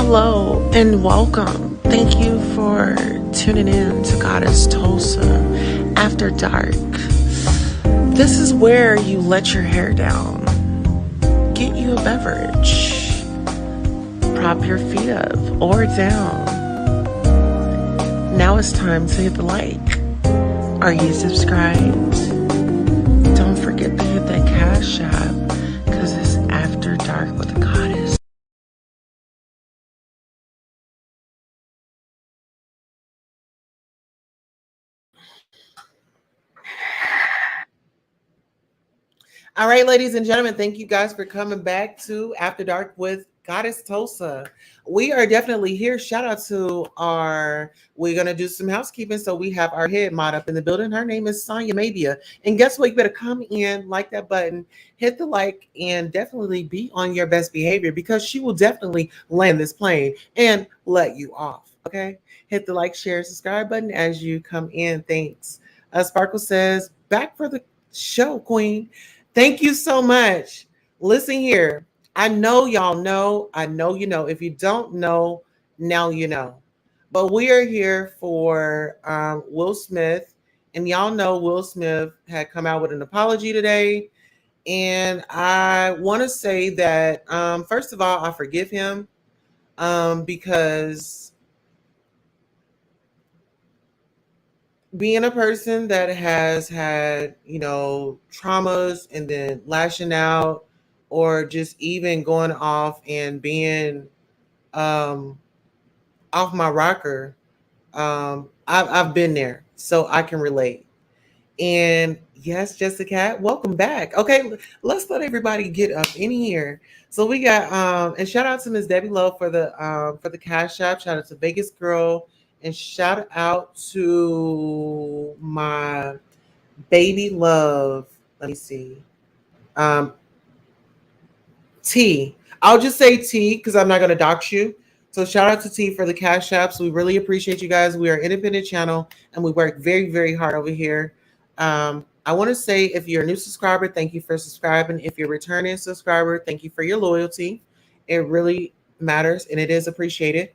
Hello and welcome. Thank you for tuning in to Goddess Tulsa After Dark. This is where you let your hair down, get you a beverage, prop your feet up or down. Now it's time to hit the like. Are you subscribed? Don't forget to hit that cash app because it's After Dark with a Goddess. All right, ladies and gentlemen, thank you guys for coming back to After Dark with Goddess Tulsa. We are definitely here. Shout out to we're going to do some housekeeping. So we have our head mod up in the building. Her name is Sonya Mabia. And guess what? You better come in, like that button, hit the like, and definitely be on your best behavior because she will definitely land this plane and let you off. Okay? Hit the like, share, subscribe button as you come in. Thanks. Sparkle says, back for the show, Queen. Thank you so much. Listen here. I know y'all know. I know you know. If you don't know, now you know. But we are here for Will Smith. And y'all know Will Smith had come out with an apology today. And I want to say that, first of all, I forgive him because being a person that has had, traumas and then lashing out or just even going off and being um, off my rocker, I've been there, so I can relate. And yes, Jessica, welcome back. Okay, let's let everybody get up in here. So we got and shout out to Miss Debbie Lowe for the cash app. Shout out to Vegas Girl, and shout out to my baby love. Let me see. Um, T. I'll just say T because I'm not going to dox you. So shout out to T for the cash apps. We really appreciate you guys. We are an independent channel and we work very, very hard over here. I want to say if you're a new subscriber, thank you for subscribing. If you're a returning subscriber, thank you for your loyalty. It really matters and it is appreciated.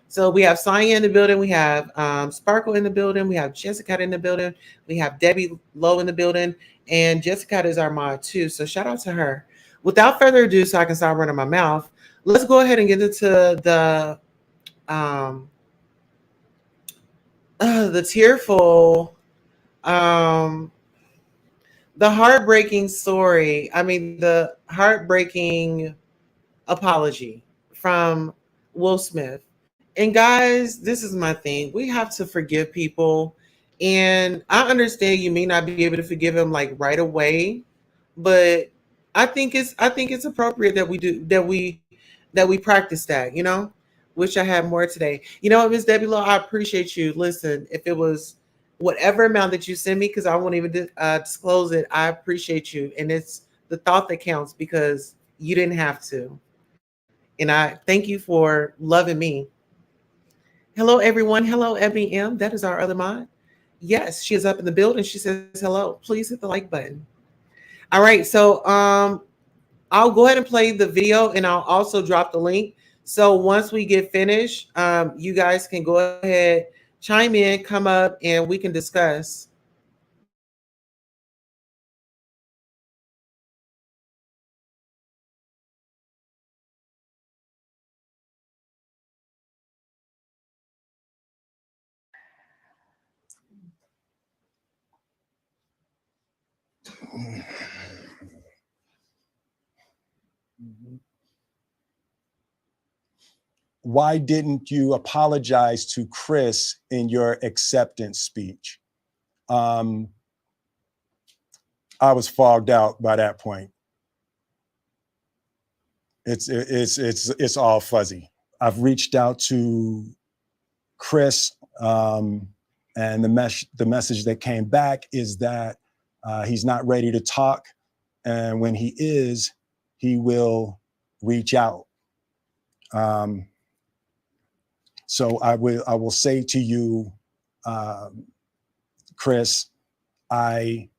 So we have Sonya in the building. We have Sparkle in the building. We have Jessica in the building. We have Debbie Lowe in the building. And Jessica is our mod too. So shout out to her. Without further ado, so I can stop running my mouth, let's go ahead and get into um, the tearful, um, the heartbreaking story. I mean, the heartbreaking apology from Will Smith. And guys, this is my thing. We have to forgive people. And I understand you may not be able to forgive him like right away, but I think it's appropriate that we do that we practice that, Wish I had more today. You know what, Miss Debbie Law, I appreciate you. Listen, if it was whatever amount that you send me, because I won't even disclose it, I appreciate you. And it's the thought that counts because you didn't have to. And I thank you for loving me. Hello, everyone. Hello, Ebony M. That is our other mod. Yes, she is up in the building. She says hello. Please hit the like button. All right. So I'll go ahead and play the video and I'll also drop the link. So once we get finished, you guys can go ahead, chime in, come up, and we can discuss. Why didn't you apologize to Chris in your acceptance speech? I was fogged out by that point. It's all fuzzy. I've reached out to Chris, and the message that came back is that he's not ready to talk, and when he is, he will reach out. So I will say to you, Chris, I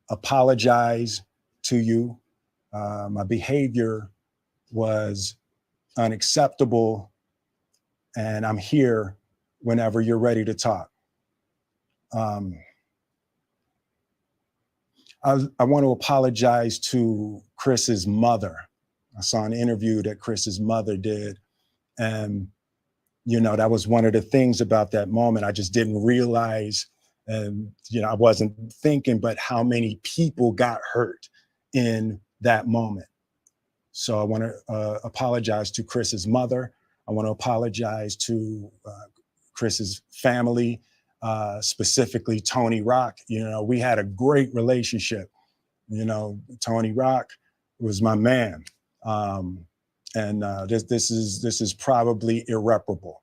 apologize to you. My behavior was unacceptable, and I'm here whenever you're ready to talk. Um, I want to apologize to Chris's mother. I saw an interview that Chris's mother did, and that was one of the things about that moment. I just didn't realize, and I wasn't thinking, but how many people got hurt in that moment. So I want to apologize to Chris's mother. I want to apologize to Chris's family, specifically Tony Rock. We had a great relationship. Tony Rock was my man, and this is probably irreparable.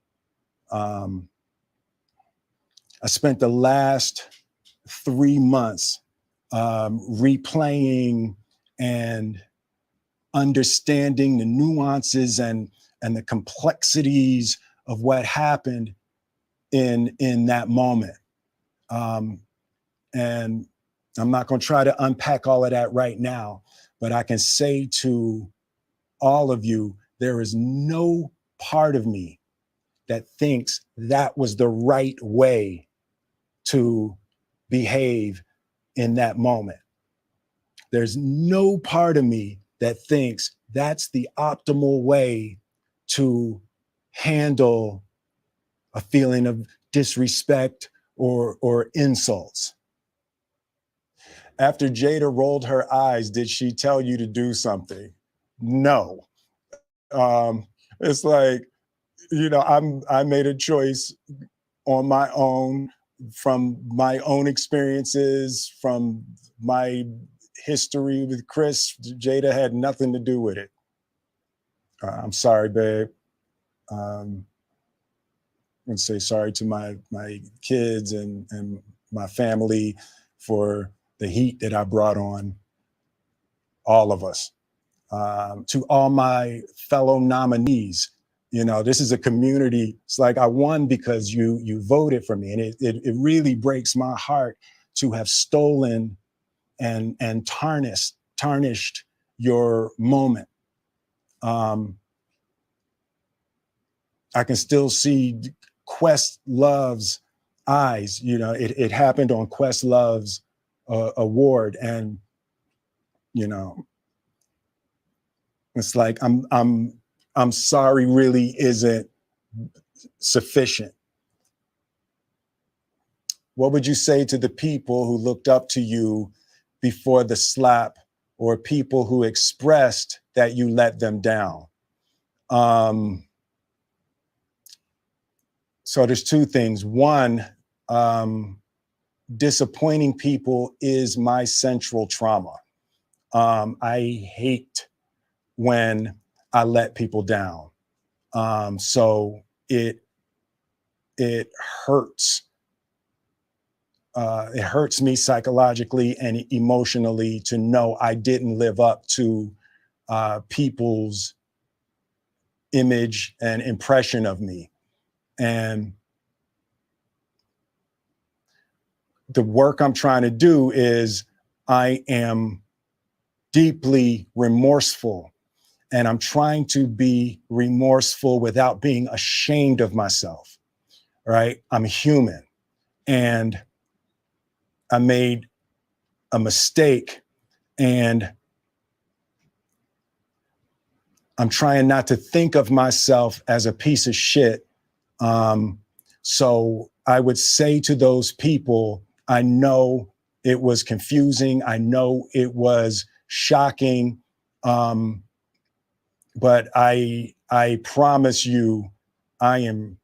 I spent the last 3 months replaying and understanding the nuances and the complexities of what happened in that moment. And I'm not going to try to unpack all of that right now, but I can say to all of you, there is no part of me that thinks that was the right way to behave in that moment. There's no part of me that thinks that's the optimal way to handle a feeling of disrespect or insults. After Jada rolled her eyes, did she tell you to do something? No. It's like, I made a choice on my own, from my own experiences, from my history with Chris. Jada had nothing to do with it. I'm sorry, babe. I'm gonna say sorry to my kids and my family for the heat that I brought on all of us. To all my fellow nominees, this is a community. It's like I won because you voted for me, and it really breaks my heart to have stolen and tarnished your moment. I can still see Questlove's eyes. It happened on Questlove's award, and it's like I'm sorry really isn't sufficient. What would you say to the people who looked up to you before the slap, or people who expressed that you let them down? So there's two things. One, disappointing people is my central trauma. I hate when I let people down. So it hurts. It hurts me psychologically and emotionally to know I didn't live up to people's image and impression of me. And the work I'm trying to do is I am deeply remorseful, and I'm trying to be remorseful without being ashamed of myself, right? I'm human, and I made a mistake, and I'm trying not to think of myself as a piece of shit. So I would say to those people, I know it was confusing. I know it was shocking. But I promise you, I am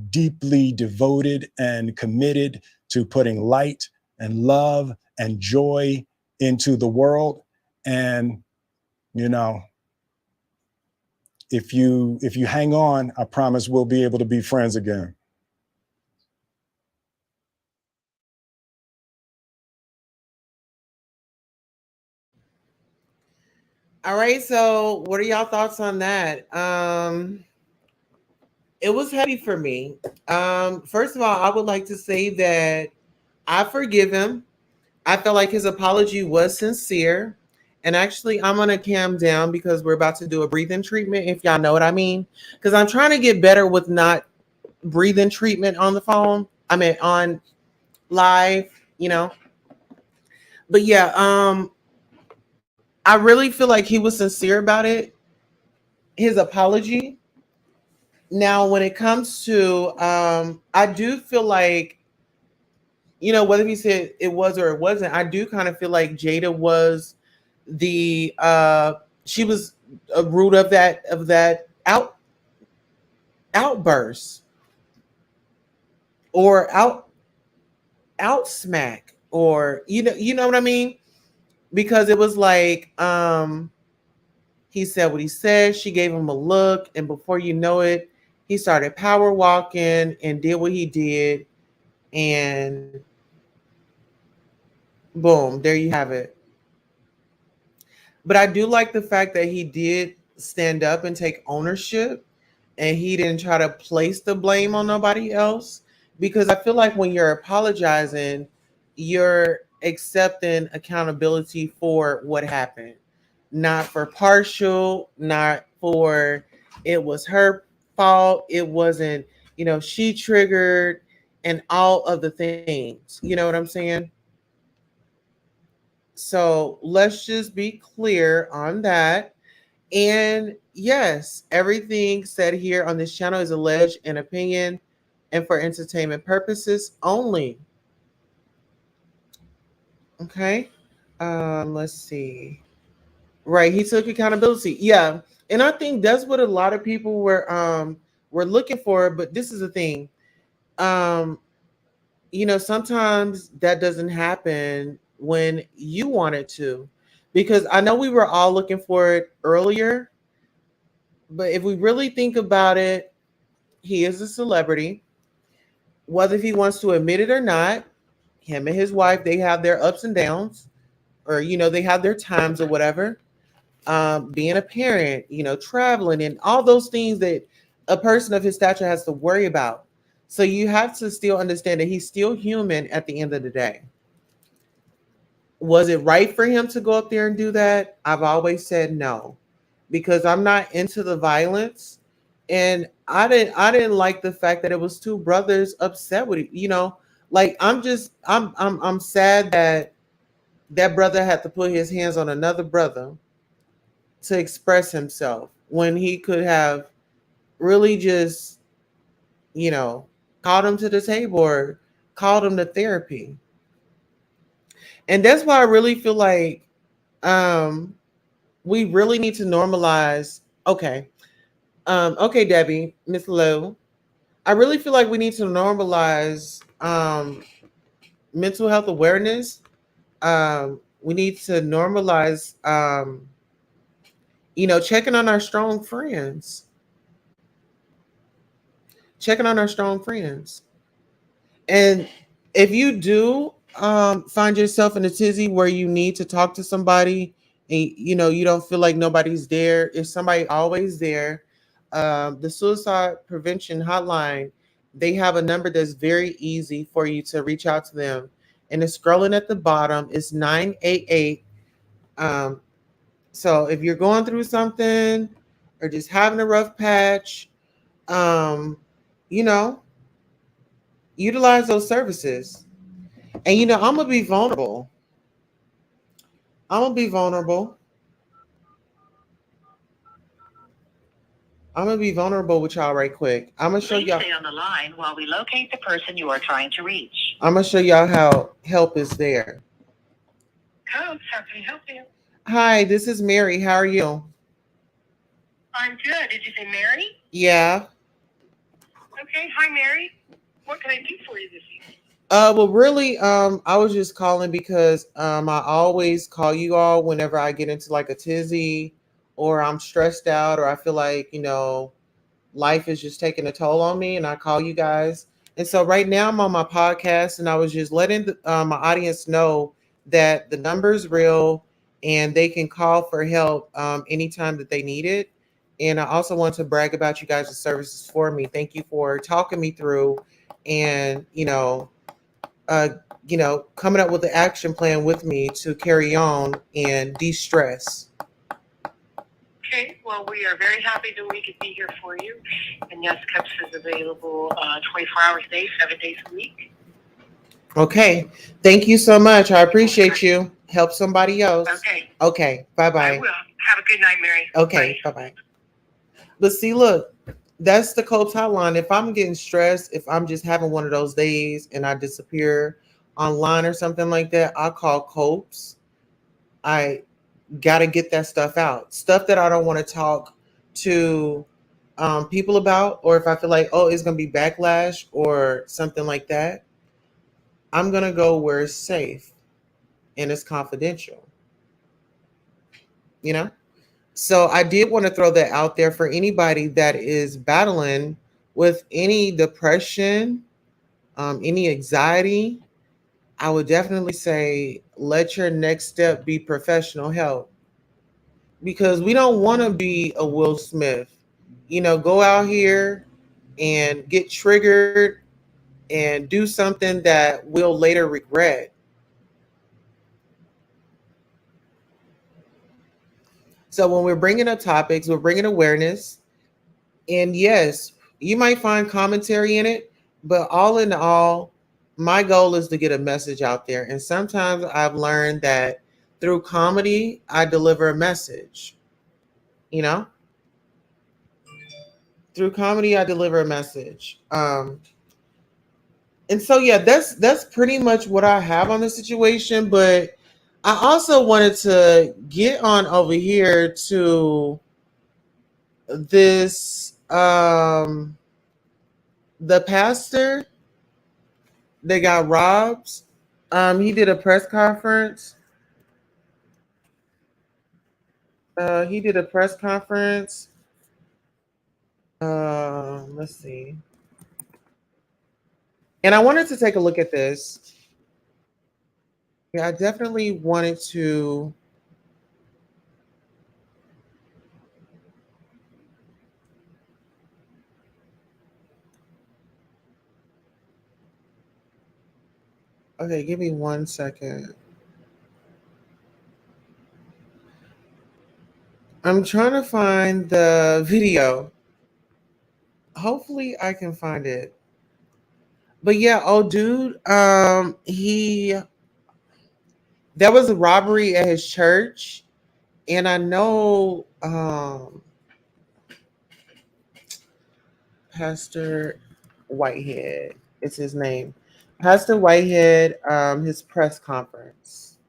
deeply devoted and committed to putting light and love and joy into the world. And, if you hang on, I promise we'll be able to be friends again. All right, so what are y'all thoughts on that? It was heavy for me. First of all, I would like to say that I forgive him. I felt like his apology was sincere, And actually, I'm gonna calm down because we're about to do a breathing treatment, if y'all know what I mean. Because I'm trying to get better with not breathing treatment on the phone. I mean, on live, you know. But yeah, I really feel like he was sincere about it. His apology. Now, when it comes to, I do feel like, whether he said it was or it wasn't, I do kind of feel like Jada was the she was a root of that outburst or out smack, or you know what I mean, because it was like he said what he said, she gave him a look, and before you know it, he started power walking and did what he did, and boom, there you have it. But I do like the fact that he did stand up and take ownership, and he didn't try to place the blame on nobody else, because I feel like when you're apologizing, you're accepting accountability for what happened, not for partial, not for it was her fault, it wasn't, she triggered, and all of the things. You know what I'm saying? So let's just be clear on that. And yes, everything said here on this channel is alleged and opinion and for entertainment purposes only. Okay. Let's see. Right, he took accountability. Yeah. And I think that's what a lot of people were looking for, but this is the thing. Um, sometimes that doesn't happen when you want it to. Because I know we were all looking for it earlier, but if we really think about it, he is a celebrity. Whether he wants to admit it or not, him and his wife, they have their ups and downs, or they have their times or whatever. Being a parent, traveling, and all those things that a person of his stature has to worry about. So you have to still understand that he's still human at the end of the day. Was it right for him to go up there and do that? I've always said no, because I'm not into the violence, and I didn't like the fact that it was two brothers upset with it. Like I'm sad that that brother had to put his hands on another brother to express himself when he could have really just you know called him to the table or called him to therapy. And that's why I really feel like um we really need to normalize. Okay, Debbie, Miss Lou, I really feel like we need to normalize mental health awareness. We need to normalize checking on our strong friends, checking on our strong friends. And if you do find yourself in a tizzy where you need to talk to somebody, and you don't feel like nobody's there, if somebody always there, the suicide prevention hotline, they have a number that's very easy for you to reach out to them, and it's scrolling at the bottom. It's 988. Um, so if you're going through something or just having a rough patch, um, you know, utilize those services. And I'm gonna be vulnerable. I'm gonna be vulnerable. I'm gonna be vulnerable with y'all right quick. I'm gonna show Please y'all. stay on the line while we locate the person you are trying to reach. I'm gonna show y'all how help is there. Coach, how can I help you? Hi, this is Mary. How are you? I'm good. Did you say Mary? Yeah. Okay. Hi, Mary. What can I do for you this evening? Well, really, I was just calling because I always call you all whenever I get into like a tizzy, or I'm stressed out, or I feel like life is just taking a toll on me, and I call you guys. And so right now I'm on my podcast, and I was just letting my audience know that the number is real, and they can call for help anytime that they need it. And I also want to brag about you guys' services for me. Thank you for talking me through, and uh, coming up with the action plan with me to carry on and de-stress. Okay, well, we are very happy that we could be here for you. And yes, Cups is available 24 hours a day, 7 days a week. Okay. Thank you so much. I appreciate you. Help somebody else. Okay, Okay. Bye I bye. will. Have a good night, Mary. Okay. Bye bye. But see, look, that's the Copes hotline. If I'm getting stressed, if I'm just having one of those days and I disappear online or something like that, I call Copes. I got to get that stuff out. Stuff that I don't want to talk to people about, or if I feel like, oh, it's going to be backlash or something like that, I'm going to go where it's safe and it's confidential, you know? So I did want to throw that out there for anybody that is battling with any depression, any anxiety. I would definitely say let your next step be professional help, because we don't want to be a Will Smith. Go out here and get triggered and do something that we'll later regret. So when we're bringing up topics, we're bringing awareness. And yes, you might find commentary in it, but all in all, my goal is to get a message out there. And sometimes I've learned that through comedy, I deliver a message. You know, through comedy, I deliver a message. And so yeah, that's pretty much what I have on the situation. But I also wanted to get on over here to this the pastor that got robbed. He did a press conference. He did a press conference. Let's see. And I wanted to take a look at this. Yeah, I definitely wanted to. Okay, give me 1 second. I'm trying to find the video. Hopefully, I can find it. But yeah, oh dude, he there was a robbery at his church, and I know Pastor Whitehead is his name. Pastor Whitehead, his press conference.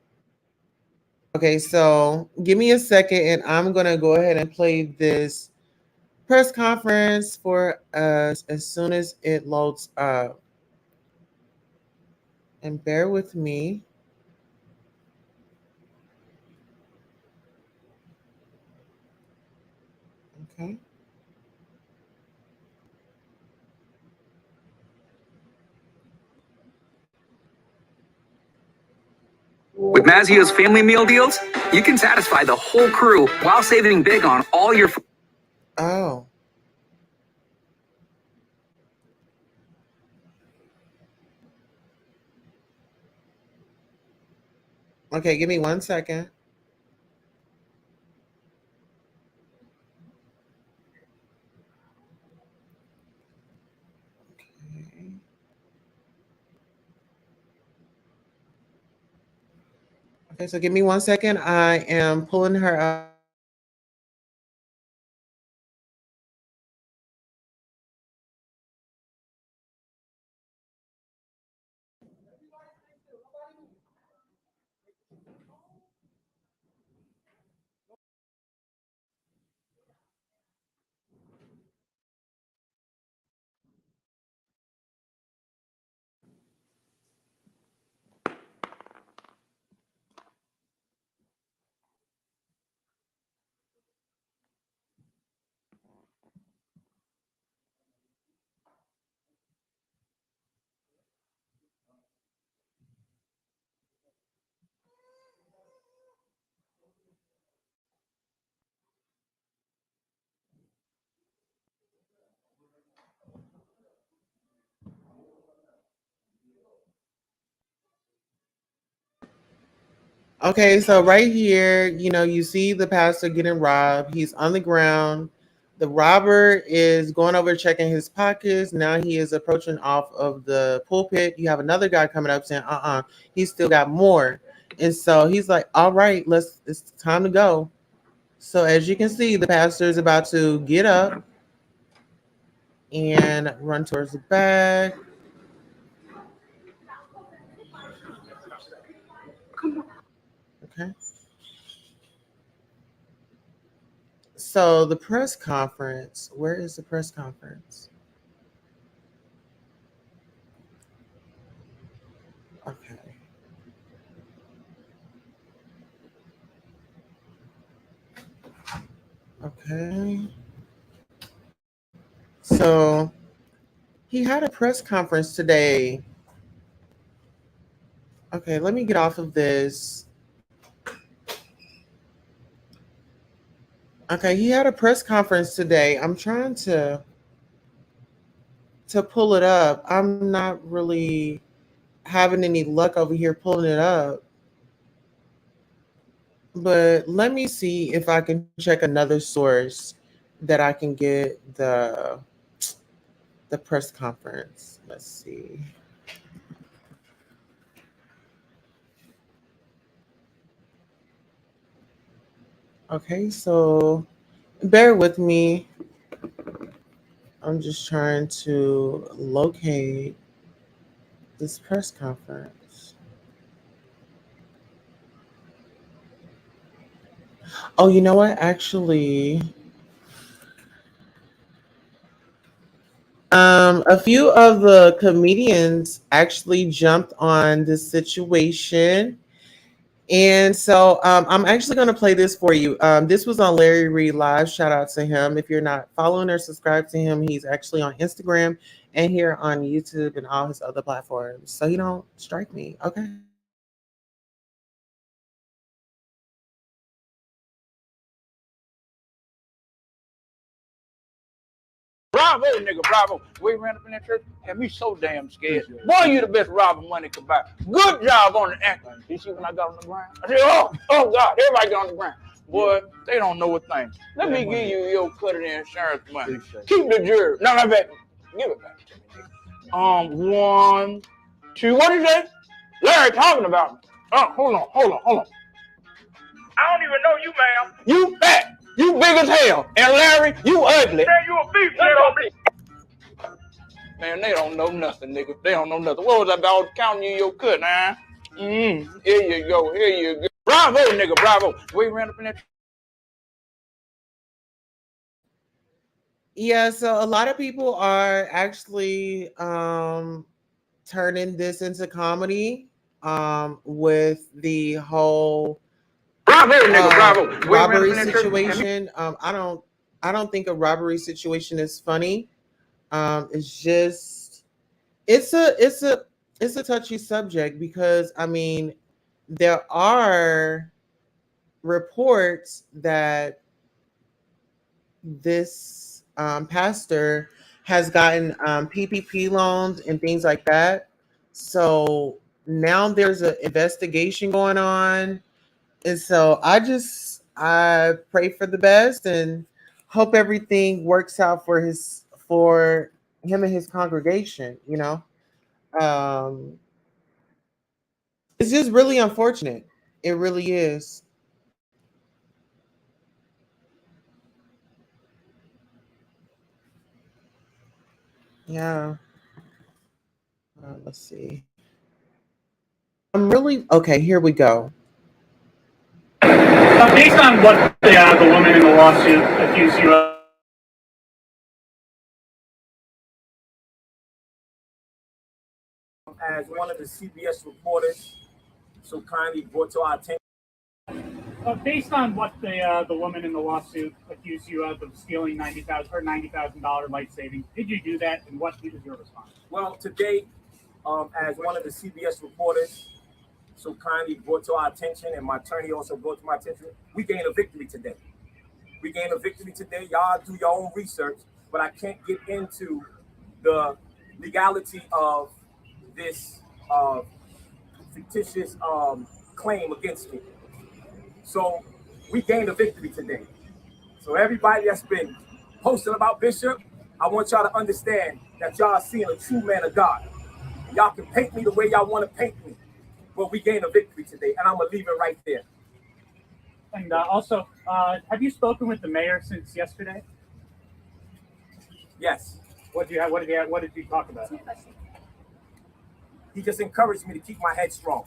Okay, so give me a second and I'm gonna go ahead and play this press conference for us as soon as it loads up. And bear with me. Okay. With Mazio's family meal deals, you can satisfy the whole crew while saving big on all your food. Oh, okay, give me 1 second. Okay. Okay, so give me 1 second. I am pulling her up. Okay, so right here, you see the pastor getting robbed. He's on the ground. The robber is going over checking his pockets. Now he is approaching off of the pulpit. You have another guy coming up saying, he's still got more. And so he's like, all right, it's time to go. So as you can see, the pastor is about to get up and run towards the back. Okay. So the press conference, where is the press conference? Okay. Okay. So he had a press conference today. Okay, let me get off of this. Okay, he had a press conference today. I'm trying to pull it up. I'm not really having any luck over here pulling it up. But let me see if I can check another source that I can get the press conference. Let's see. Okay, so bear with me. I'm just trying to locate this press conference. Oh, you know what? Actually, a few of the comedians actually jumped on this situation. And so I'm actually going to play this for you. This was on Larry Reed Live. Shout out to him. If you're not following or subscribed to him, he's actually on Instagram and here on YouTube and all his other platforms. So you don't strike me. Okay. Bravo, nigga, bravo. We ran up in that church, had me so damn scared. Boy, you the best robber money could buy. Good job on the ankle. You see when I got on the ground? I said, oh God, everybody got on the ground. Boy, they don't know a thing. Let me give you your cut of the insurance money. Keep the jury. No, back. Give it back to me. 1, 2, what is that? Larry talking about me. Oh, hold on. I don't even know you, ma'am. You fat. You big as hell. And Larry, you ugly. Man, you a beef head on me. Man, they don't know nothing, nigga. They don't know nothing. What was I about counting you your cut, huh? Here you go. Bravo, nigga, bravo. We ran up in that. Yeah, so a lot of people are actually turning this into comedy with the whole Bravo, nigga, bravo. robbery situation. I don't think a robbery situation is funny. It's just it's a it's a it's a touchy subject because I mean there are reports that this pastor has gotten PPP loans and things like that. So now there's an investigation going on, and so I pray for the best and hope everything works out for him and his congregation. Um, it's just really unfortunate. It really is. Yeah. Let's see. I'm really okay. Here we go. Based on what the woman in the lawsuit accused you of. As one of the CBS reporters so kindly brought to our attention. Based on what the woman in the lawsuit accused you of stealing $90,000 life savings, did you do that, and what was your response? Well, today, as one of the CBS reporters so kindly brought to our attention, and my attorney also brought to my attention, we gained a victory today. Y'all do your own research, but I can't get into the legality of this fictitious claim against me. So we gained a victory today. So everybody that's been posting about Bishop, I want y'all to understand that y'all are seeing a true man of God. Y'all can paint me the way y'all want to paint me, but we gained a victory today, and I'm gonna leave it right there. And also, have you spoken with the mayor since yesterday? Yes. What did you talk about? He just encouraged me to keep my head strong.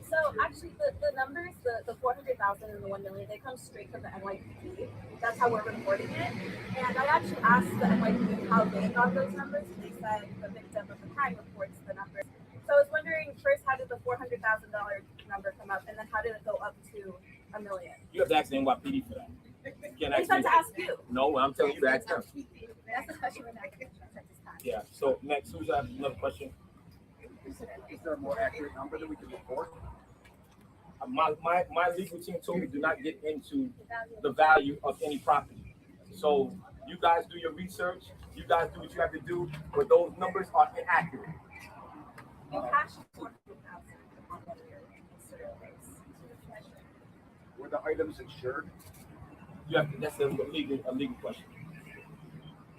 So actually, the numbers, the 400,000 and the 1 million, they come straight from the NYPD. That's how we're reporting it. And I actually asked the NYPD how they got those numbers, and they said the victim of the crime reports the numbers. So I was wondering, first, how did the $400,000 number come up, and then how did it go up to $1 million? You have to ask the NYPD for that. I just had to ask you. No, I'm telling you to ask them. That's the question we're not going to at this time. Yeah. So next, who's got another question? Is there a more accurate number that we can report? My legal team told me do not get into the value of any property. So you guys do your research. You guys do what you have to do, but those numbers are inaccurate. You cash 400,000. Were the items insured? That's a legal question.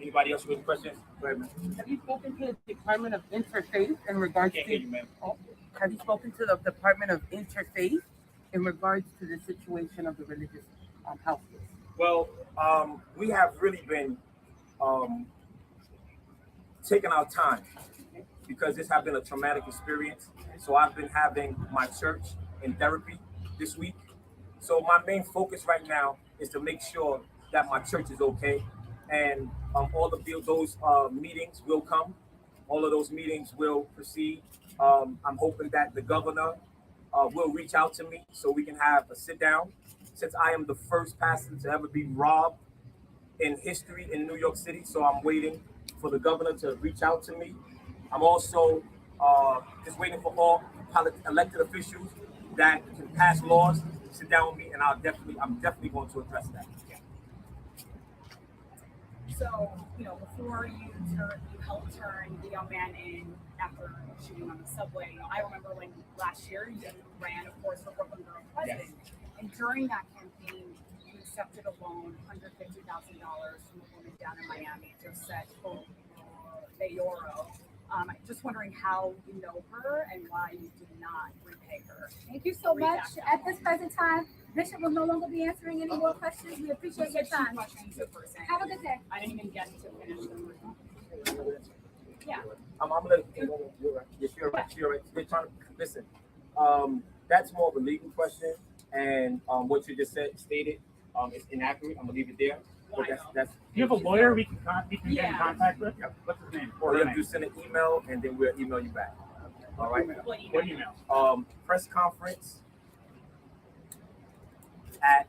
Anybody else with questions? Go ahead, man. Have you spoken to the Department of Interfaith in regards Can't to? hear you, ma'am. Have you spoken to the Department of Interfaith in regards to the situation of the religious houses? Well, we have really been taking our time because this has been a traumatic experience. So I've been having my church in therapy this week. So my main focus right now is to make sure that my church is okay. And all of those meetings will come. All of those meetings will proceed. I'm hoping that the governor will reach out to me so we can have a sit down. Since I am the first pastor to ever be robbed in history in New York City, so I'm waiting for the governor to reach out to me. I'm also just waiting for all elected officials that can pass laws to sit down with me, and I'm definitely going to address that. So, before you helped turn the young man in after shooting on the subway, I remember when last year you ran, of course, for Brooklyn Borough President. Yes. And during that campaign, you accepted a loan, $150,000 from a woman down in Miami, Josette Bayoro. Just wondering how you know her and why you did not repay her. Thank you so much. At this present time, Bishop will no longer be answering any more questions. We appreciate your time. Have a good day. I didn't even get to finish them. Yeah. I'm gonna. You're right. Yes, you're right. You're right. They're trying to listen. That's more of a legal question, and what you just stated is inaccurate. I'm gonna leave it there. But that's. Do you have a lawyer we can get in contact with? Yep. What's his name? Or you have to send an email, and then we'll email you back. All right. What email? Press conference at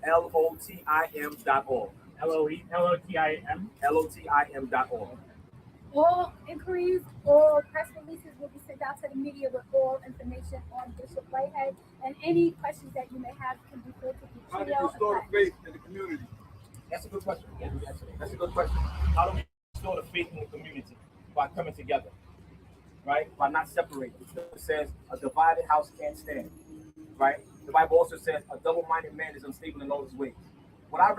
lotim.org. lotim.org. All inquiries, all press releases will be sent out to the media with all information on Bishop Whitehead, and any questions that you may have can be filled to the How do you restore the faith in the community? That's a good question. That's a good question. How do we restore the faith in the community? By coming together, right? By not separating. It says a divided house can't stand, right? The Bible also says a double-minded man is unstable in all his ways. What I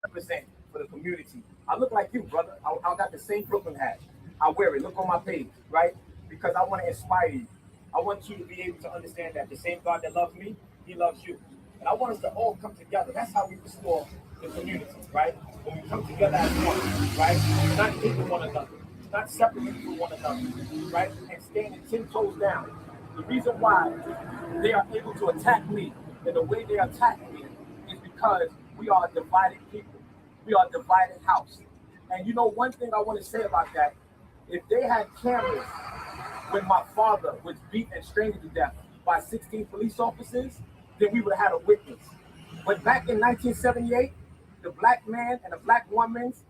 represent for the community, I look like you, brother. I got the same Brooklyn hat. I wear it. Look on my page, right? Because I want to inspire you. I want you to be able to understand that the same God that loves me, he loves you. And I want us to all come together. That's how we restore the community, right? When we come together as one, right? Not hating one another, not separating from one another, right? And standing 10 toes down. The reason why they are able to attack me in the way they attack me is because we are a divided people. We are a divided house. And you know, one thing I want to say about that, if they had cameras when my father was beat and strangled to death by 16 police officers, then we would have had a witness. But back in 1978, the black man and the black woman's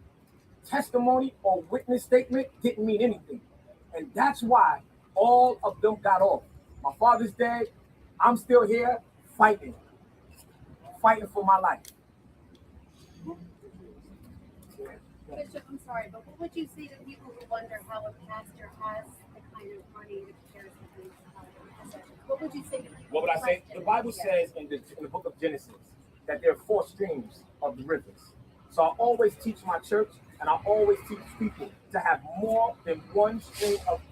testimony or witness statement didn't mean anything. And that's why all of them got off. My father's dead. I'm still here fighting for my life. Bishop, I'm sorry, but what would you say to people who wonder how a pastor has the kind of money that cares for things? What would you say to them? What would I say? The Bible says in the book of Genesis that there are 4 streams of the rivers. So I always teach my church, and I always teach people to have more than one stream of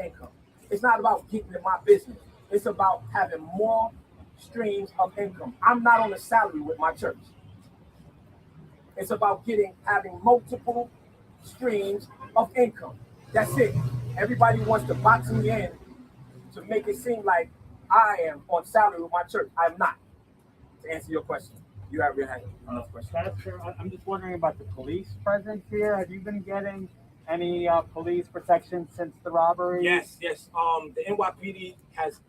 income. It's not about getting in my business. It's about having more streams of income. I'm not on a salary with my church. It's about having multiple streams of income. That's it. Everybody wants to box me in to make it seem like I am on salary with my church. I'm not. To answer your question, you have another question. I'm just wondering about the police presence here. Have you been getting any police protection since the robbery? Yes. The NYPD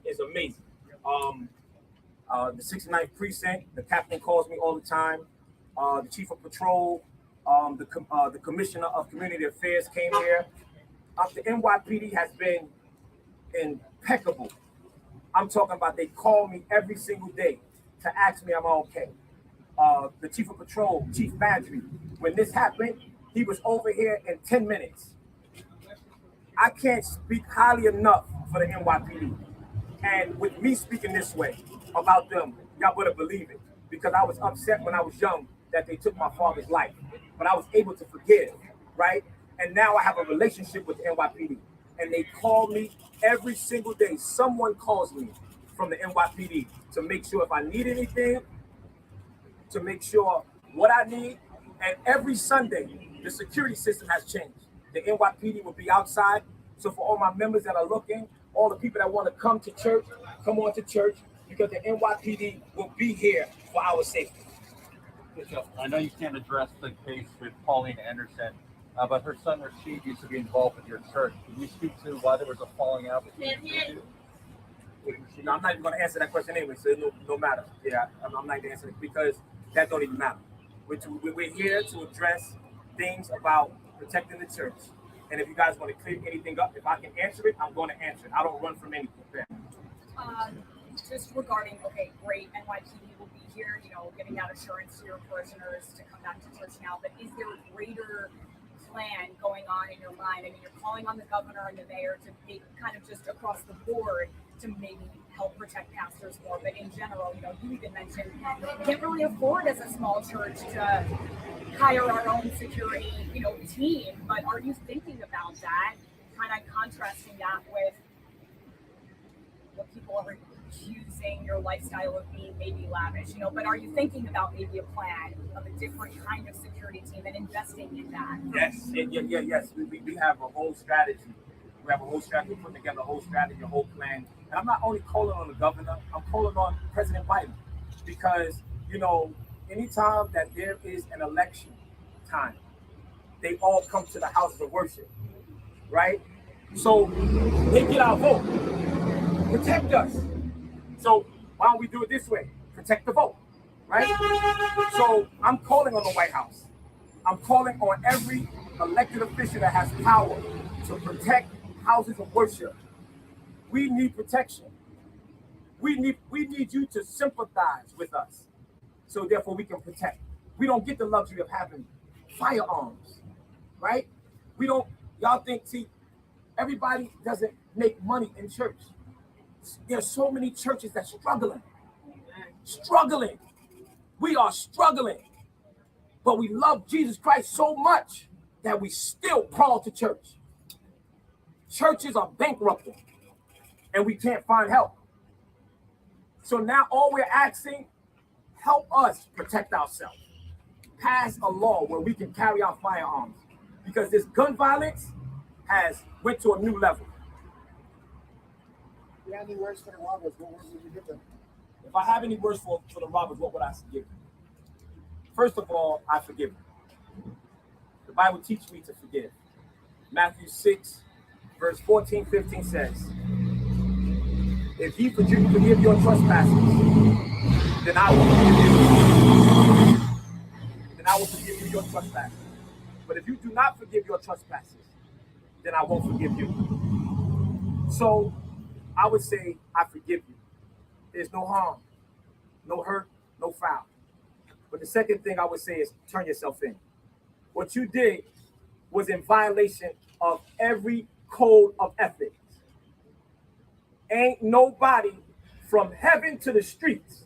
is amazing. The 69th precinct, the captain calls me all the time. The chief of patrol, the commissioner of community affairs came here. The NYPD has been impeccable. I'm talking about they call me every single day to ask me am I okay. The chief of patrol, Chief Badry, when this happened, he was over here in 10 minutes. I can't speak highly enough for the NYPD. And with me speaking this way about them, y'all better believe it. Because I was upset when I was young that they took my father's life. But I was able to forgive, right? And now I have a relationship with the NYPD. And they call me every single day. Someone calls me from the NYPD to make sure if I need anything, to make sure what I need. And every Sunday, the security system has changed. The NYPD will be outside. So for all my members that are looking, all the people that want to come to church, come on to church, because the NYPD will be here for our safety. I know you can't address the case with Pauline Anderson, but her son Rashid used to be involved with your church. Can you speak to why there was a falling out between the two? No, I'm not even going to answer that question anyway, so no matter. Yeah, I'm not going to answer it because that don't even matter. We're here to address things about protecting the church. And if you guys want to clear anything up, if I can answer it, I'm going to answer it. I don't run from anything. Just regarding, okay, great, NYPD will be here, giving out assurance to your parishioners to come back to church now, but is there a greater plan going on in your mind? I mean, you're calling on the governor and the mayor to make kind of just across the board to maybe help protect pastors more, but in general, you even mentioned we can't really afford as a small church to hire our own security, team, but are you thinking about that, kind of contrasting that with what people are accusing your lifestyle of being maybe lavish, but are you thinking about maybe a plan of a different kind of security team and investing in that? Yes. We have a whole strategy. We have a whole strategy, putting together a whole strategy, a whole plan. And I'm not only calling on the governor, I'm calling on President Biden. Because, anytime that there is an election time, they all come to the houses of worship, right? So they get our vote. Protect us. So why don't we do it this way? Protect the vote, right? So I'm calling on the White House. I'm calling on every elected official that has power to protect houses of worship. We need protection. We need you to sympathize with us, so therefore we can protect. We don't get the luxury of having firearms, right? We don't. Y'all think? See, everybody doesn't make money in church. There's so many churches that's struggling. We are struggling, but we love Jesus Christ so much that we still crawl to church. Churches are bankrupting, and we can't find help. So now all we're asking, help us protect ourselves. Pass a law where we can carry our firearms, because this gun violence has went to a new level. If you have any words for the robbers, what words would you give them? If I have any words for the robbers, what would I give them? First of all, I forgive them. The Bible teaches me to forgive. Matthew 6, verse 14, 15 says, if you forgive your trespasses, then I will forgive you. Then I will forgive you your trespasses. But if you do not forgive your trespasses, then I won't forgive you. So I would say I forgive you. There's no harm, no hurt, no foul. But the second thing I would say is turn yourself in. What you did was in violation of every code of ethics. Ain't nobody from heaven to the streets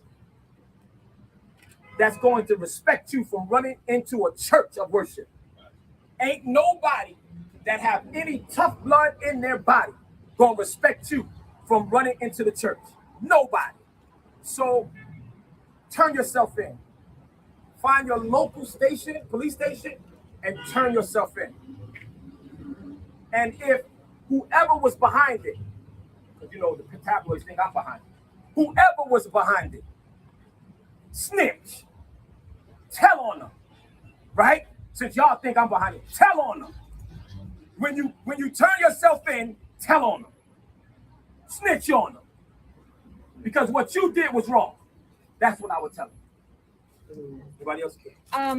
that's going to respect you from running into a church of worship. Ain't nobody that have any tough blood in their body gonna respect you from running into the church. Nobody. So turn yourself in. Find your local station, police station, and turn yourself in. And if whoever was behind it, because you know the tabloids think I'm behind it, whoever was behind it, snitch, tell on them, right? Since y'all think I'm behind it, tell on them. When you turn yourself in, tell on them, snitch on them, because what you did was wrong. That's what I would tell them. Anybody else?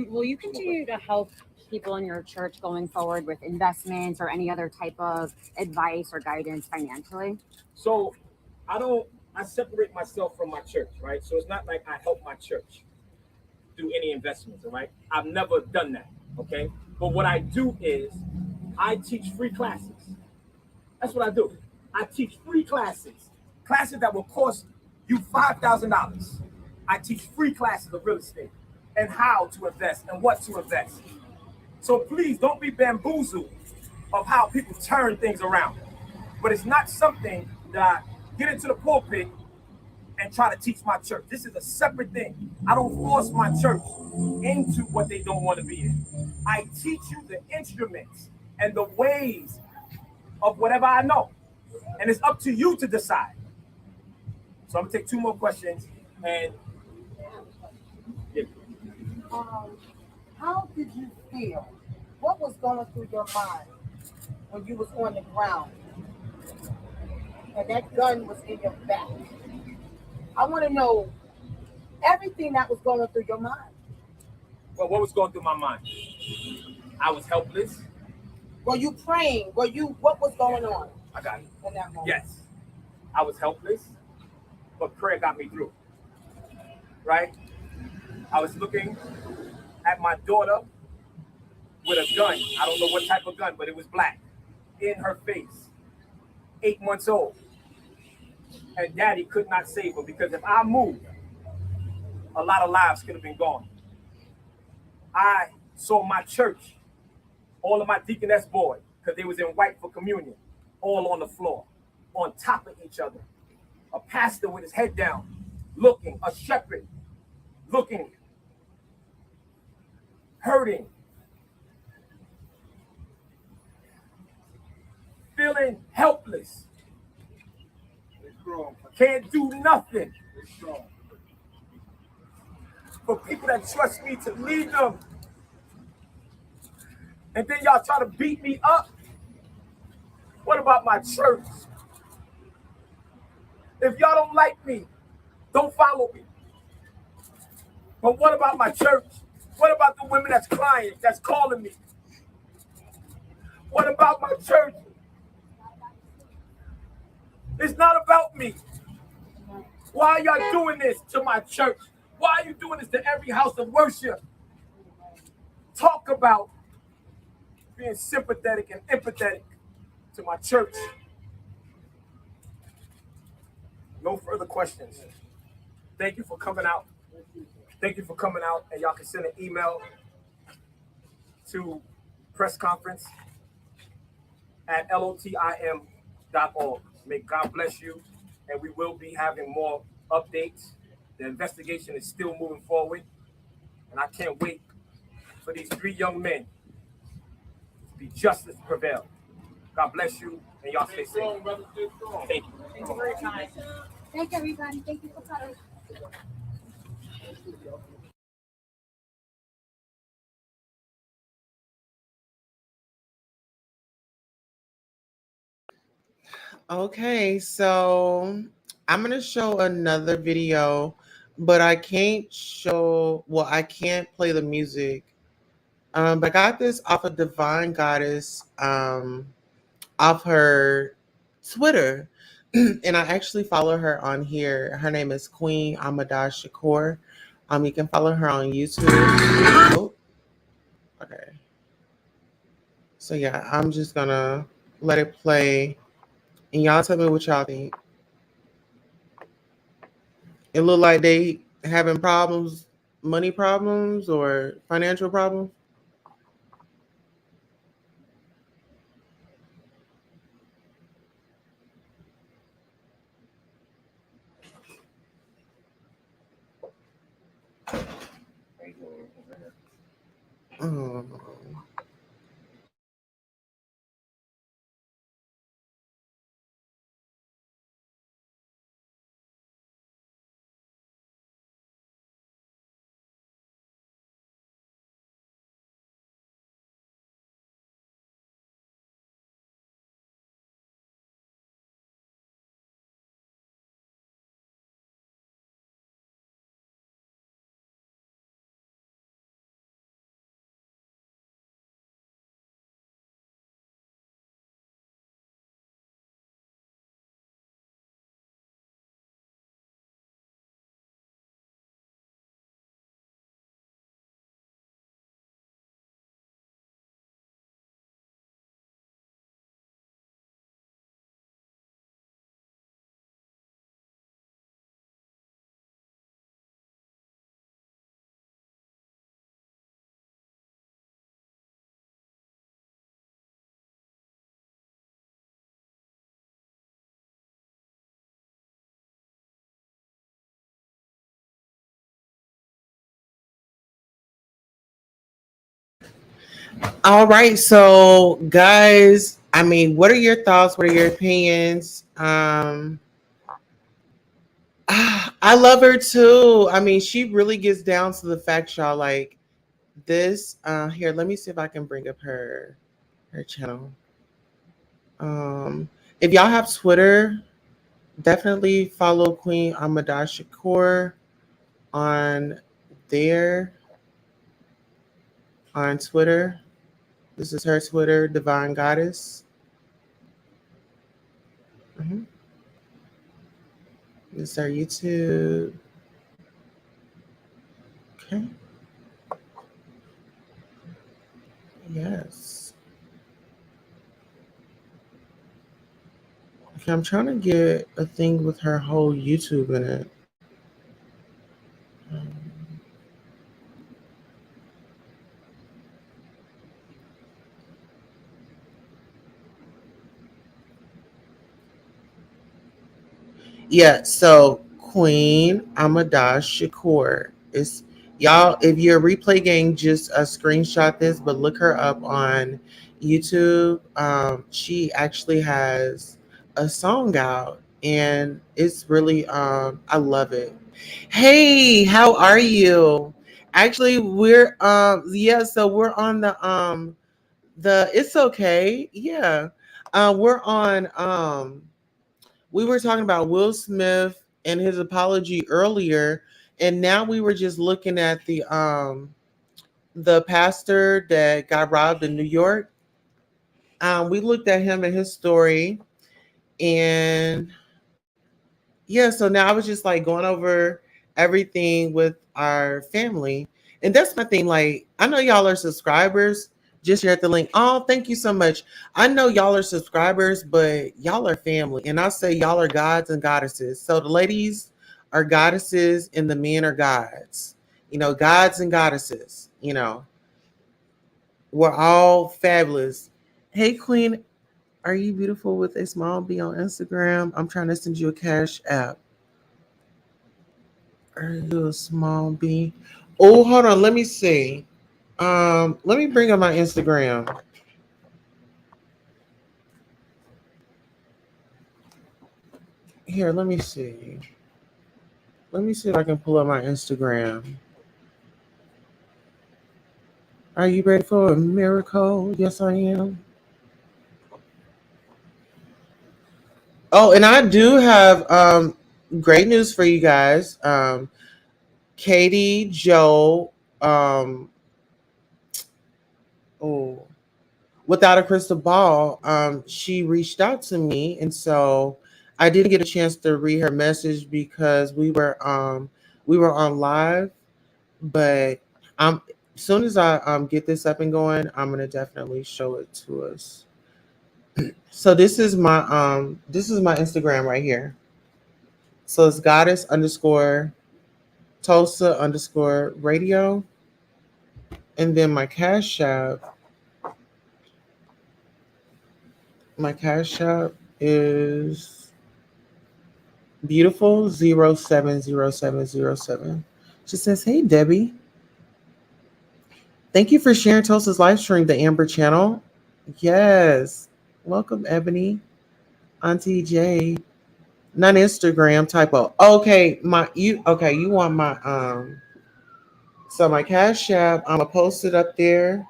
Will you continue to help people in your church going forward with investments or any other type of advice or guidance financially? So I separate myself from my church, right? So it's not like I help my church do any investments, all right? I've never done that, okay? But what I do is I teach free classes. That's what I do. I teach free classes that will cost you $5,000. I teach free classes of real estate and how to invest and what to invest. So please don't be bamboozled of how people turn things around. But it's not something that I get into the pulpit and try to teach my church. This is a separate thing. I don't force my church into what they don't want to be in. I teach you the instruments and the ways of whatever I know. And it's up to you to decide. So I'm gonna take two more questions and how did you feel? What was going through your mind when you was on the ground and that gun was in your back? I want to know everything that was going through your mind. Well, what was going through my mind? I was helpless. Were you praying? What was going on? I got it. In that moment? Yes. I was helpless, but prayer got me through. Right? I was looking at my daughter with a gun. I don't know what type of gun, but it was black in her face. 8 months old. And daddy could not save her because if I moved, a lot of lives could have been gone. I saw my church, all of my deaconess boys, because they was in white for communion, all on the floor, on top of each other. A pastor with his head down, looking, a shepherd, looking, hurting, feeling helpless. Can't do nothing. For people that trust me to lead them. And then y'all try to beat me up. What about my church? If y'all don't like me, don't follow me. But what about my church? What about the women that's crying, that's calling me? What about my church? It's not about me. Why are y'all doing this to my church? Why are you doing this to every house of worship? Talk about being sympathetic and empathetic to my church. No further questions. Thank you for coming out. Thank you for coming out. And y'all can send an email to press conference at lotim.org. May God bless you. And we will be having more updates. The investigation is still moving forward. And I can't wait for these 3 young men to be justice prevail. God bless you. And y'all stay safe. Thank you. Thank you for your time. Thank everybody. Thank you for coming. Okay, so I'm gonna show another video, but I can't show. Well, I can't play the music. But I got this off of Divine Goddess, off her Twitter, and I actually follow her on here. Her name is Queen Amada Shakur. You can follow her on YouTube. Oh, okay. So yeah, I'm just gonna let it play, and y'all tell me what y'all think. It look like they having problems, money problems or financial problems. Oh. All right, so guys, I mean, what are your thoughts? What are your opinions? I love her too. I mean, she really gets down to the fact, y'all. Like this. Here, let me see if I can bring up her channel. Um, if y'all have Twitter, definitely follow Queen Amada Shakur on there on Twitter. This is her Twitter, Divine Goddess. Mhm. This is our YouTube. Okay. Yes. Okay, I'm trying to get a thing with her whole YouTube in it. Um, Yeah, so Queen Amada Shakur is y'all. If you're a replay gang, just screenshot this, but look her up on YouTube. She actually has a song out, and it's really I love it. Hey, how are you? Actually, we're yeah, so we're on the it's okay. Yeah. We're on we were talking about Will Smith and his apology earlier, and now we were just looking at the pastor that got robbed in New York. We looked at him and his story, and yeah, so now I was just like going over everything with our family. And that's my thing. Like, I know y'all are subscribers. Just share the link. Oh, thank you so much. I know y'all are subscribers, but y'all are family. And I say y'all are gods and goddesses. So the ladies are goddesses and the men are gods. You know, gods and goddesses. You know, we're all fabulous. Hey, Queen, are you beautiful with a small B on Instagram? I'm trying to send you a cash app. Are you a small B? Oh, hold on. Let me see. Let me bring up my Instagram. Here, let me see. Let me see if I can pull up my Instagram. Are you ready for a miracle? Yes, I am. Oh, and I do have great news for you guys. Katie, Joe, oh, without a crystal ball, she reached out to me, and so I didn't get a chance to read her message because we were on live. But as soon as I get this up and going, I'm gonna definitely show it to us. So this is my Instagram right here. So it's goddess underscore Tulsa underscore radio. And then my cash app is beautiful 070707. She says, "Hey Debbie, thank you for sharing Tulsa's live stream, the Amber channel." Yes. Welcome, Ebony. Auntie J. Not Instagram typo. Okay, you want my so my cash app, I'm gonna post it up there.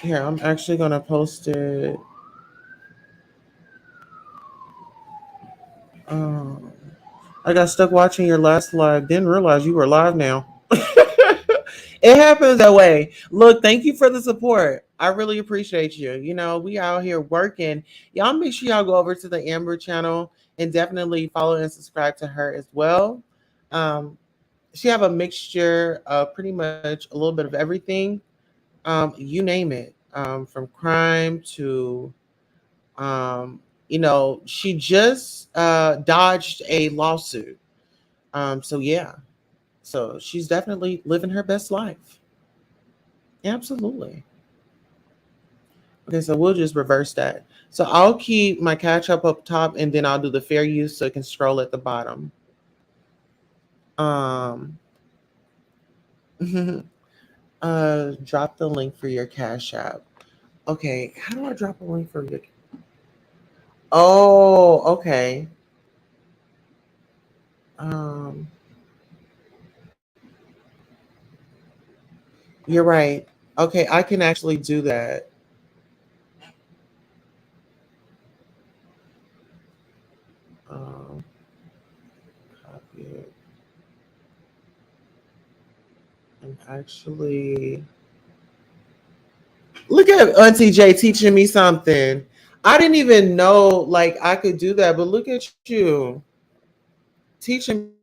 Here, I'm actually gonna post it. Um I got stuck watching your last live. Didn't realize you were live now. It happens that way. Look, thank you for the support. I really appreciate you. You know, we out here working. Y'all make sure y'all go over to the Amber channel and definitely follow and subscribe to her as well. Um, she have a mixture of pretty much a little bit of everything. You name it. From crime to she just dodged a lawsuit. So yeah. So she's definitely living her best life. Absolutely. Okay, so we'll just reverse that. So I'll keep my catch up top and then I'll do the fair use so it can scroll at the bottom. Um drop the link for your cash app. Okay, how do I drop a link for your Oh, okay. Um you're right. Okay, I can actually do that. Um copy it and actually look at Auntie J teaching me something. I didn't even know like I could do that, but look at you teaching me how to do that.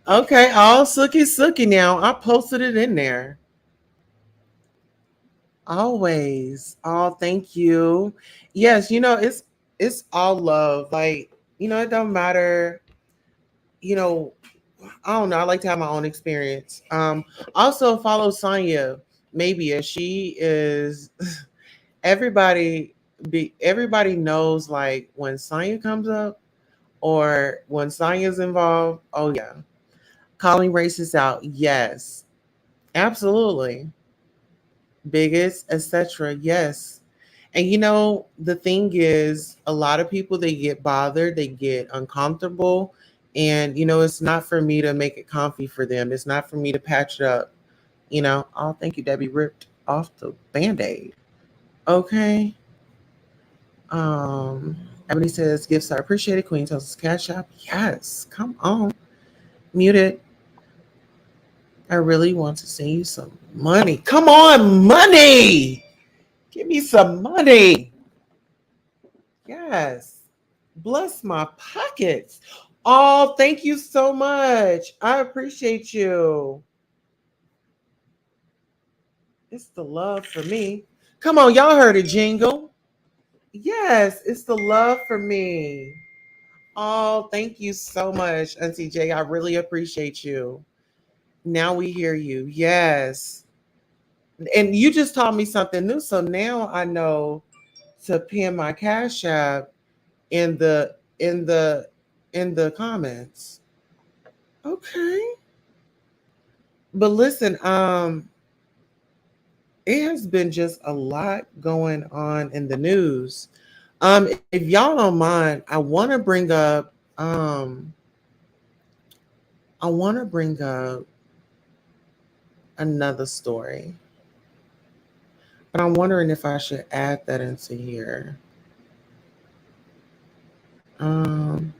Okay, all sooky sooky now. I posted it in there. Always. Oh, thank you. Yes, it's all love. Like, it don't matter, you know, I don't know. I like to have my own experience. Also follow Sonya. Maybe as she is everybody knows like when Sonya comes up or when Sonya's involved. Oh yeah. Calling races out. Yes. Absolutely. Biggest, etc. Yes. And the thing is, a lot of people they get bothered, they get uncomfortable, and it's not for me to make it comfy for them. It's not for me to patch it up. Oh, thank you, Debbie. Ripped off the band-aid. Okay. Um, Ebony says gifts are appreciated. Queen tells us cash app. Yes. Come on. Mute it. I really want to send you some money. Come on, money. Give me some money. Yes. Bless my pockets. Oh, thank you so much. I appreciate you. It's the love for me. Come on, y'all heard a jingle. Yes, it's the love for me. Oh, thank you so much, Auntie J. I really appreciate you. Now we hear you. Yes. And you just taught me something new. So now I know to pin my cash app in the comments. Okay. But listen, it has been just a lot going on in the news. If y'all don't mind, I want to bring up another story. But I'm wondering if I should add that into here. Um,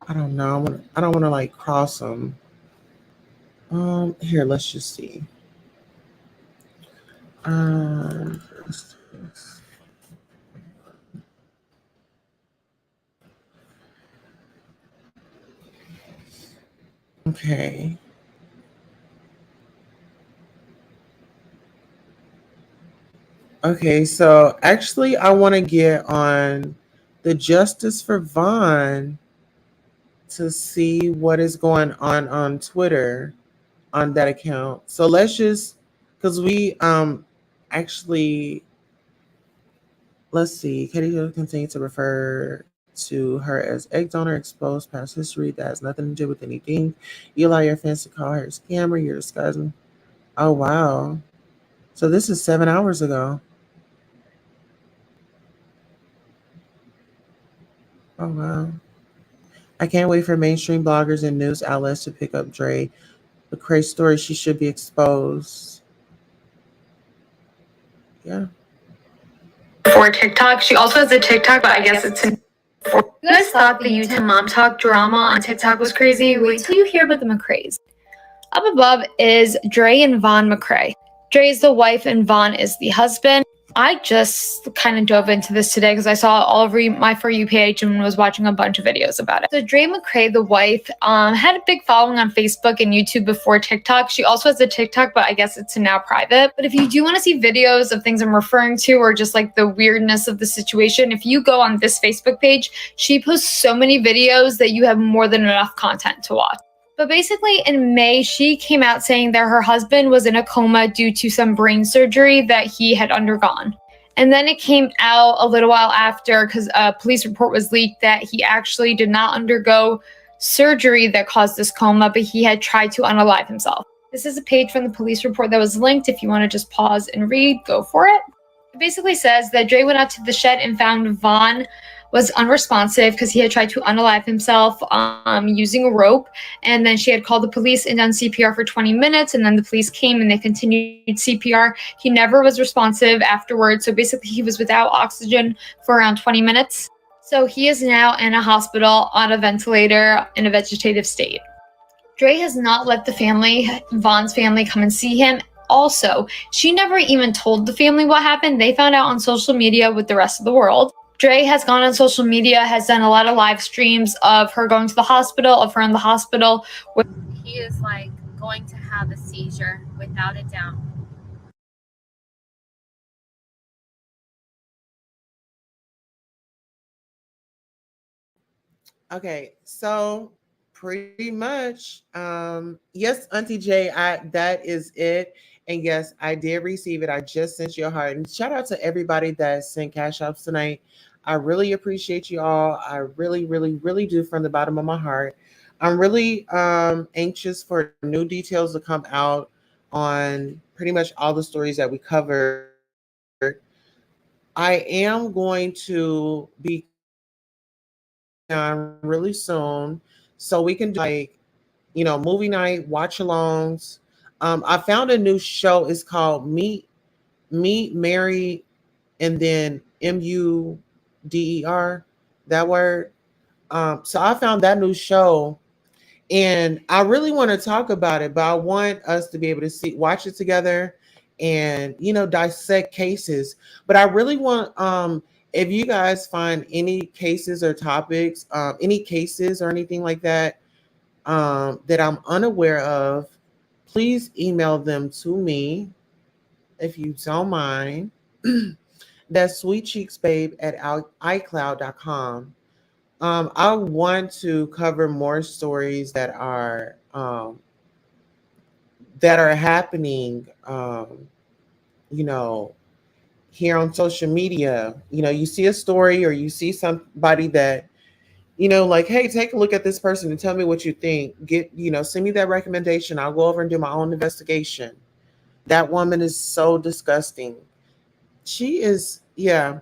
I don't know. I don't want to like cross them. Here, let's just see. Um, let's do this. Okay. Okay, so actually, I want to get on the Justice for Vaughn to see what is going on Twitter on that account. So let's just, because we actually, let's see, Katie Hill continued to refer to her as egg donor, exposed past history that has nothing to do with anything. You allow your fans to call her a scammer. You're disguising. Oh wow! So this is 7 hours ago. Oh wow! I can't wait for mainstream bloggers and news outlets to pick up Dre. The crazy story. She should be exposed. Yeah. For TikTok. She also has a TikTok, but I guess it's in. You guys thought the YouTube Mom Talk drama on TikTok was crazy? Wait till you hear about the McCrays. Up above is Dre and Vaughn McCray. Dre is the wife and Vaughn is the husband. I just kind of dove into this today because I saw all over my For You page and was watching a bunch of videos about it. So Dre McCray, the wife, had a big following on Facebook and YouTube before TikTok. She also has a TikTok, but I guess it's now private. But if you do want to see videos of things I'm referring to or just like the weirdness of the situation, if you go on this Facebook page, she posts so many videos that you have more than enough content to watch. But basically, in May, she came out saying that her husband was in a coma due to some brain surgery that he had undergone. And then it came out a little while after because a police report was leaked that he actually did not undergo surgery that caused this coma, but he had tried to unalive himself. This is a page from the police report that was linked. If you want to just pause and read, go for it. It basically says that Dre went out to the shed and found Vaughn was unresponsive because he had tried to unalive himself using a rope. And then she had called the police and done CPR for 20 minutes. And then the police came and they continued CPR. He never was responsive afterwards. So basically, he was without oxygen for around 20 minutes. So he is now in a hospital on a ventilator in a vegetative state. Dre has not let the family, Vaughn's family, come and see him. Also, she never even told the family what happened. They found out on social media with the rest of the world. Dre has gone on social media, has done a lot of live streams of her going to the hospital, of her in the hospital. He is like going to have a seizure without a doubt. Okay, so pretty much, yes, Auntie J, that is it. And yes, I did receive it. I just sent you a heart. And shout out to everybody that sent cash apps tonight. I really appreciate you all. I really, really, really do from the bottom of my heart. I'm really anxious for new details to come out on pretty much all the stories that we covered. I am going to be on really soon so we can do like, movie night, watch alongs. I found a new show. It's called Meet, Mary, and then Mudder, that word. So I found that new show and I really want to talk about it, but I want us to be able to watch it together and dissect cases. But I really want if you guys find any cases or topics, any cases or anything like that that I'm unaware of, please email them to me if you don't mind. That's sweetcheeksbabe at icloud.com. I want to cover more stories that are happening, you know, here on social media. You see a story or you see somebody that, like, hey, take a look at this person and tell me what you think. Send me that recommendation. I'll go over and do my own investigation. That woman is so disgusting. She is, yeah.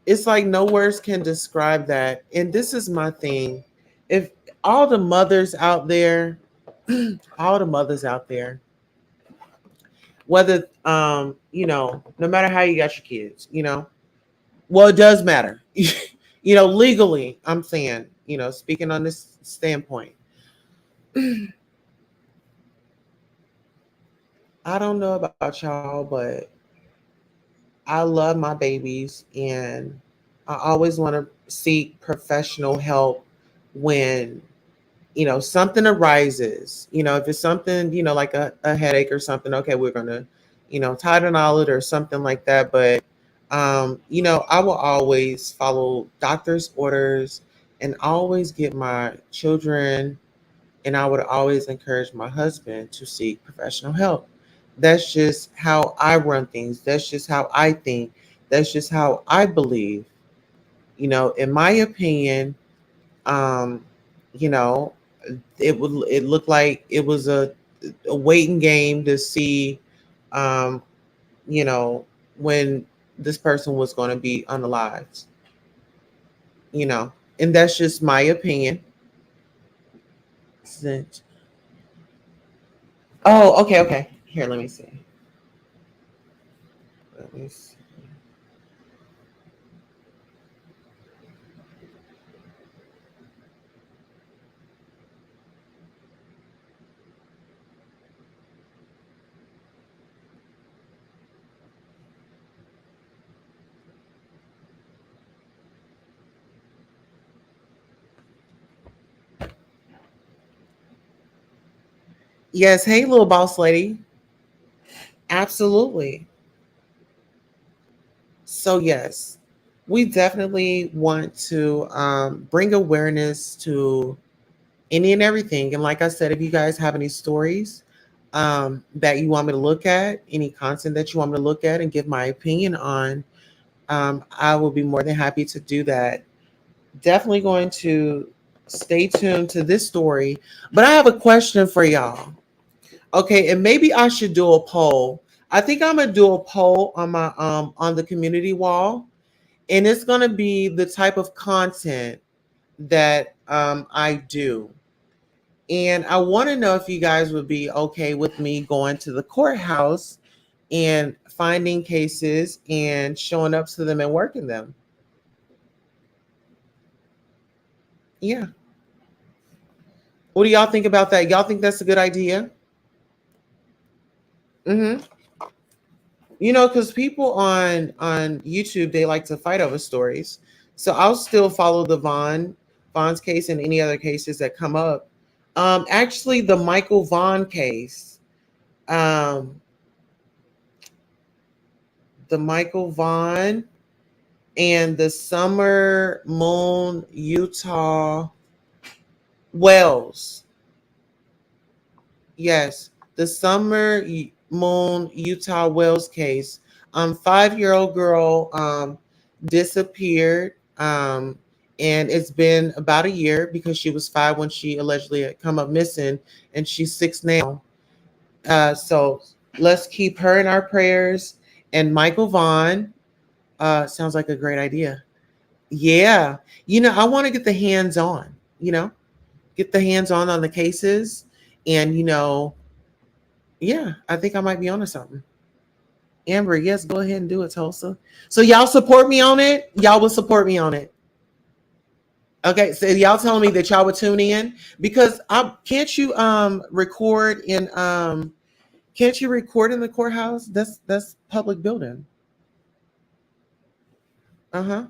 It's like no words can describe that. And this is my thing. If all the mothers out there, all the mothers out there, whether no matter how you got your kids, well, it does matter. Legally, I'm saying, speaking on this standpoint. I don't know about y'all, but I love my babies and I always want to seek professional help when something arises, if it's something, like a headache or something, okay, we're going to, Tylenol it or something like that. But, I will always follow doctor's orders and always get my children, and I would always encourage my husband to seek professional help. That's just how I run things. That's just how I think. That's just how I believe. In my opinion, um, you know, it looked like it was a waiting game to see, um, you know, when this person was going to be unalived. You know, and that's just my opinion. Since- Oh, okay, okay. Here, let me see. Let me see. Yes, hey, little boss lady. Absolutely. So yes, we definitely want to bring awareness to any and everything. And like I said, if you guys have any stories that you want me to look at, any content that you want me to look at and give my opinion on, I will be more than happy to do that. Definitely going to stay tuned to this story. But I have a question for y'all. Okay, and maybe I should do a poll. I think I'm gonna do a poll on my on the community wall, and it's gonna be the type of content that I do. And I want to know if you guys would be okay with me going to the courthouse and finding cases and showing up to them and working them. Yeah. What do y'all think about that? Y'all think that's a good idea? Mm-hmm. Because people on YouTube, they like to fight over stories. So I'll still follow the Vaughn's case and any other cases that come up. Actually, the Michael Vaughn case, um, the Michael Vaughn and the Summer Moon Utah Wells. Yes, the Moon Utah Wells case. 5-year-old girl disappeared, and it's been about a year because she was 5 when she allegedly had come up missing, and she's 6 now. So let's keep her in our prayers. And Michael Vaughn sounds like a great idea. Yeah, I want to get the hands on. Get the hands on the cases, and yeah, I think I might be onto something. Amber, yes, go ahead and do it, Tulsa. So y'all support me on it? Y'all will support me on it. Okay, so y'all telling me that y'all would tune in because I can't you record in can't you record in the courthouse? That's public building. Uh-huh.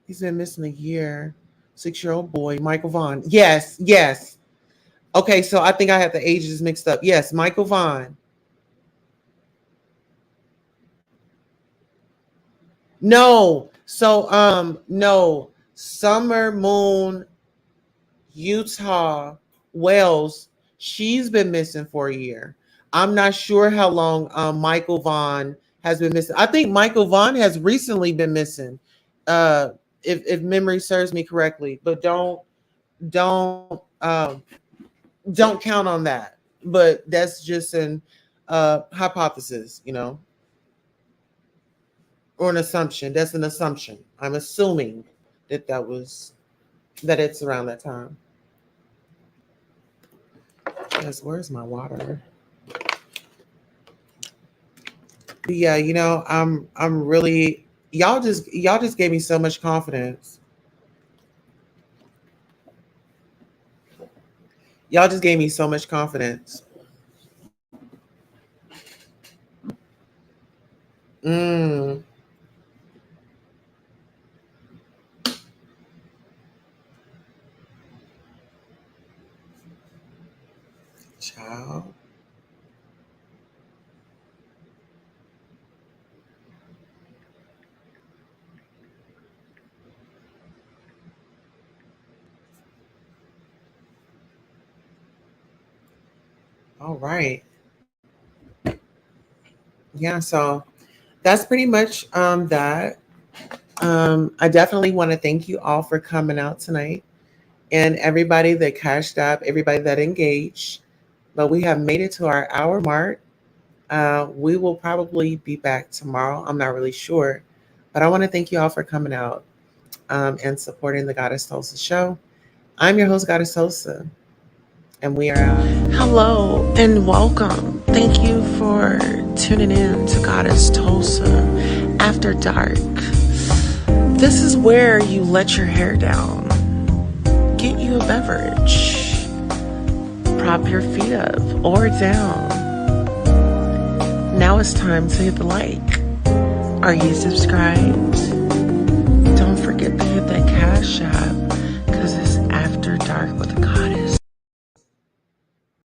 He's been missing a year. 6-year-old boy, Michael Vaughn. Yes, yes. Okay, so I think I have the ages mixed up. Yes, Michael Vaughn. No. So no. Summer Moon Utah Wells, she's been missing for a year. I'm not sure how long Michael Vaughn has been missing. I think Michael Vaughn has recently been missing. Uh if memory serves me correctly, but don't count on that. But that's just an hypothesis, or an assumption. That's an assumption. I'm assuming that it's around that time. Yes, where's my water? But yeah, I'm really y'all just gave me so much confidence. Y'all just gave me so much confidence. Mm, Child. All right. Yeah, so that's pretty much that. I definitely want to thank you all for coming out tonight and everybody that cashed up, everybody that engaged. But we have made it to our hour mark. We will probably be back tomorrow. I'm not really sure. But I want to thank you all for coming out and supporting the Goddess Tulsa show. I'm your host, Goddess Tulsa, and we are out. Hello and welcome. Thank you for tuning in to Goddess Tulsa After Dark. This is where you let your hair down, get you a beverage, prop your feet up or down. Now it's time to hit the like. Are you subscribed? Don't forget to hit